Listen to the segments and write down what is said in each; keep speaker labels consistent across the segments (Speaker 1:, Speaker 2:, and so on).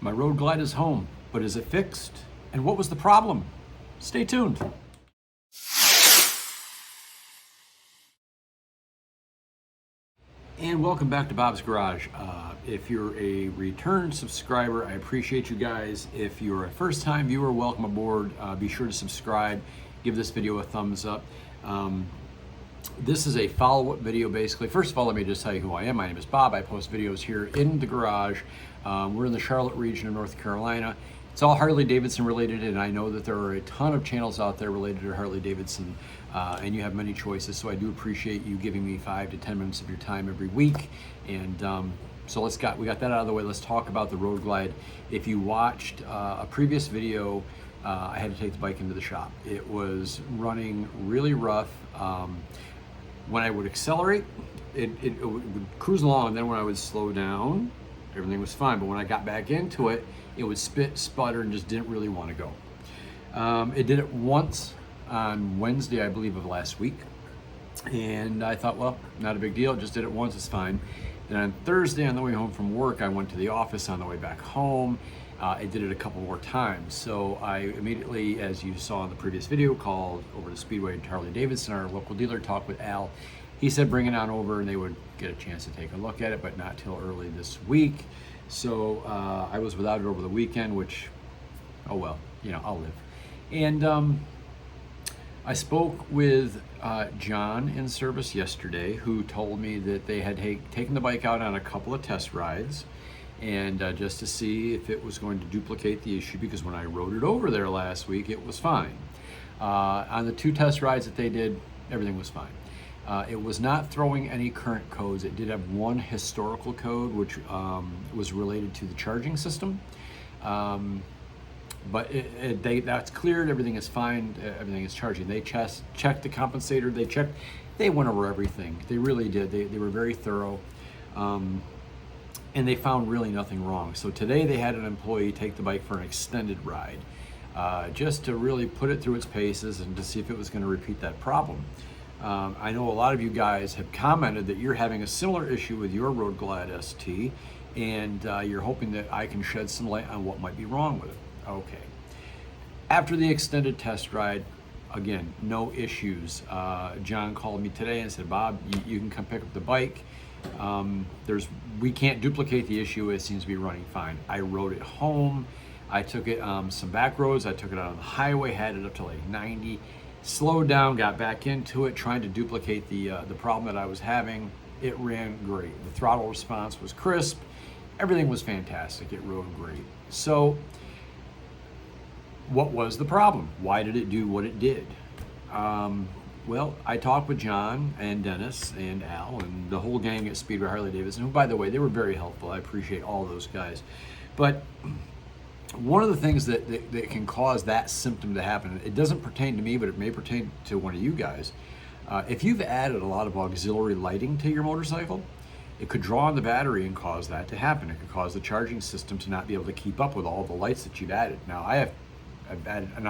Speaker 1: My Road Glide is home, but is it fixed? And what was the problem? Stay tuned. And welcome back to Bob's Garage. If you're a return subscriber, I appreciate you guys. If you're a first-time viewer, welcome aboard. Be sure to subscribe. Give this video a thumbs up. This is a follow-up video, basically. First of all, let me just tell you who I am. My name is Bob. I post videos here in the garage. We're in the Charlotte region of North Carolina. It's all Harley-Davidson related, and I know that there are a ton of channels out there related to Harley-Davidson, and you have many choices, so I do appreciate you giving me 5 to 10 minutes of your time every week. And so we got that out of the way. Let's talk about the Road Glide. If you watched a previous video, I had to take the bike into the shop. It was running really rough. When I would accelerate, it would cruise along, and then when I would slow down, everything was fine. But when I got back into it, it would spit, sputter, and just didn't really want to go. It did it once on Wednesday, I believe, of last week. And I thought, well, not a big deal. Just did it once, it's fine. Then on Thursday, on the way home from work, I went to the office on the way back home. I did it a couple more times. So I immediately, as you saw in the previous video, called over to Speedway Harley-Davidson, our local dealer, talked with Al. He said bring it on over and they would get a chance to take a look at it, but not till early this week. So I was without it over the weekend, which, oh well, you know, I'll live. And I spoke with John in service yesterday, who told me that they had taken the bike out on a couple of test rides, and just to see if it was going to duplicate the issue, because when I rode it over there last week, it was fine. On the 2 test rides that they did, everything was fine. It was not throwing any current codes. It did have one historical code, which was related to the charging system. But that's cleared, everything is fine, everything is charging. They checked the compensator, they went over everything. They really did. They were very thorough. And they found really nothing wrong. So today they had an employee take the bike for an extended ride, just to really put it through its paces and to see if it was going to repeat that problem. I know a lot of you guys have commented that you're having a similar issue with your Road Glide ST, and you're hoping that I can shed some light on what might be wrong with it. Okay. After the extended test ride, again, no issues. John called me today and said, Bob, you can come pick up the bike. We can't duplicate the issue. It seems to be running fine. I rode it home. I took it some back roads. I took it out on the highway, had it up to like 90, slowed down, got back into it, trying to duplicate the problem that I was having. It ran great. The throttle response was crisp. Everything was fantastic. It rode great. So what was the problem? Why did it do what it did? Well, I talked with John and Dennis and Al and the whole gang at Speedway Harley-Davidson, who, by the way, they were very helpful. I appreciate all those guys. But one of the things that can cause that symptom to happen, it doesn't pertain to me, but it may pertain to one of you guys. If you've added a lot of auxiliary lighting to your motorcycle, it could draw on the battery and cause that to happen. It could cause the charging system to not be able to keep up with all the lights that you've added. Now, I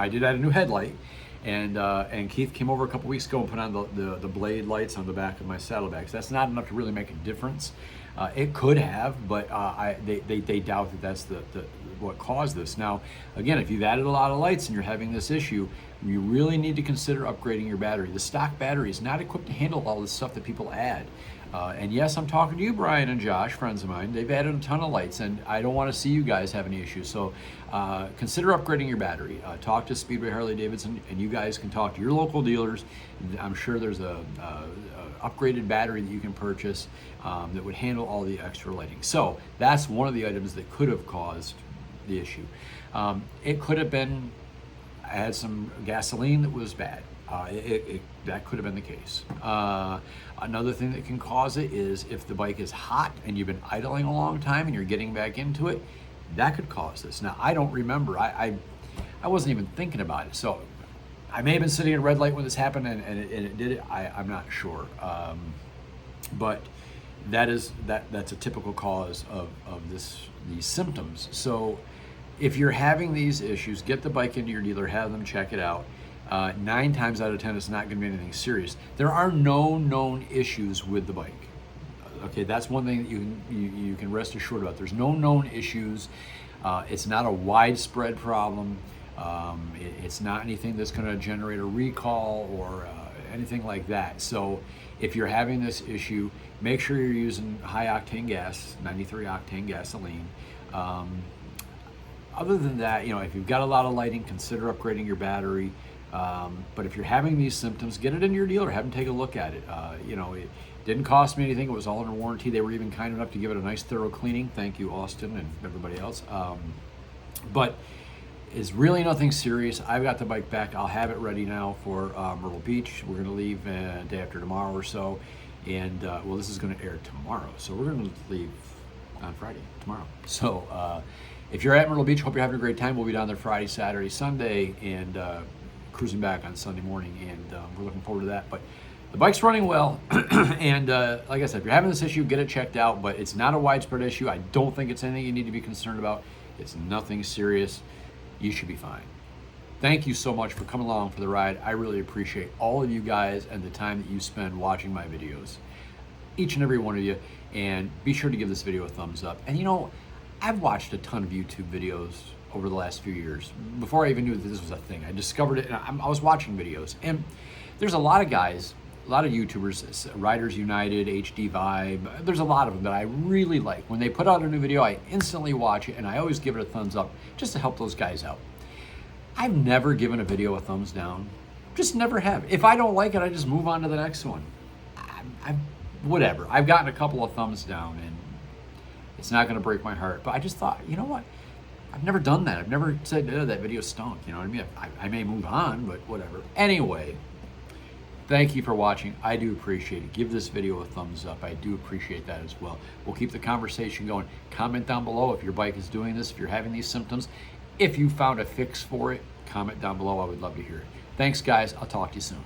Speaker 1: did add a new headlight, and Keith came over a couple weeks ago and put on the blade lights on the back of my saddlebags. That's not enough to really make a difference. It could have, but they doubt that that's what caused this. Now, again, if you've added a lot of lights and you're having this issue, you really need to consider upgrading your battery. The stock battery is not equipped to handle all the stuff that people add. And yes, I'm talking to you, Brian and Josh, friends of mine. They've added a ton of lights, and I don't want to see you guys have any issues. So consider upgrading your battery. Talk to Speedway Harley-Davidson, and you guys can talk to your local dealers. I'm sure there's a upgraded battery that you can purchase that would handle all the extra lighting. So that's one of the items that could have caused the issue. It could have been, I had some gasoline that was bad. That could have been the case. Another thing that can cause it is if the bike is hot and you've been idling a long time and you're getting back into it, that could cause this. Now, I don't remember. I wasn't even thinking about it. So I may have been sitting at a red light when this happened and it did it. I'm not sure. But that's a typical cause of these symptoms. So if you're having these issues, get the bike into your dealer, have them check it out. 9 times out of 10, it's not going to be anything serious. There are no known issues with the bike. Okay, that's one thing that you can rest assured about. There's no known issues. It's not a widespread problem. It's not anything that's going to generate a recall or anything like that. So if you're having this issue, make sure you're using high octane gas, 93 octane gasoline. Other than that, if you've got a lot of lighting, consider upgrading your battery. But if you're having these symptoms, get it into your dealer, have them take a look at it. It didn't cost me anything. It was all under warranty. They were even kind enough to give it a nice thorough cleaning. Thank you, Austin, and everybody else. But it's really nothing serious. I've got the bike back. I'll have it ready now for Myrtle Beach. We're going to leave day after tomorrow or so. And, this is going to air tomorrow. So we're going to leave on Friday, tomorrow. So if you're at Myrtle Beach, hope you're having a great time. We'll be down there Friday, Saturday, Sunday, and cruising back on Sunday morning. And we're looking forward to that. But the bike's running well. And like I said, if you're having this issue, get it checked out. But it's not a widespread issue. I don't think it's anything you need to be concerned about. It's nothing serious. You should be fine. Thank you so much for coming along for the ride. I really appreciate all of you guys and the time that you spend watching my videos. Each and every one of you. And be sure to give this video a thumbs up. And I've watched a ton of YouTube videos over the last few years. Before I even knew that this was a thing, I discovered it and I was watching videos. And there's a lot of guys, a lot of YouTubers, Riders United, HD Vibe. There's a lot of them that I really like. When they put out a new video, I instantly watch it and I always give it a thumbs up just to help those guys out. I've never given a video a thumbs down. Just never have. If I don't like it, I just move on to the next one. Whatever. I've gotten a couple of thumbs down and it's not going to break my heart. But I just thought, you know what? I've never done that. I've never said, oh, that video stunk. You know what I mean? I may move on, but whatever. Anyway, thank you for watching. I do appreciate it. Give this video a thumbs up. I do appreciate that as well. We'll keep the conversation going. Comment down below if your bike is doing this, if you're having these symptoms. If you found a fix for it, comment down below. I would love to hear it. Thanks, guys. I'll talk to you soon.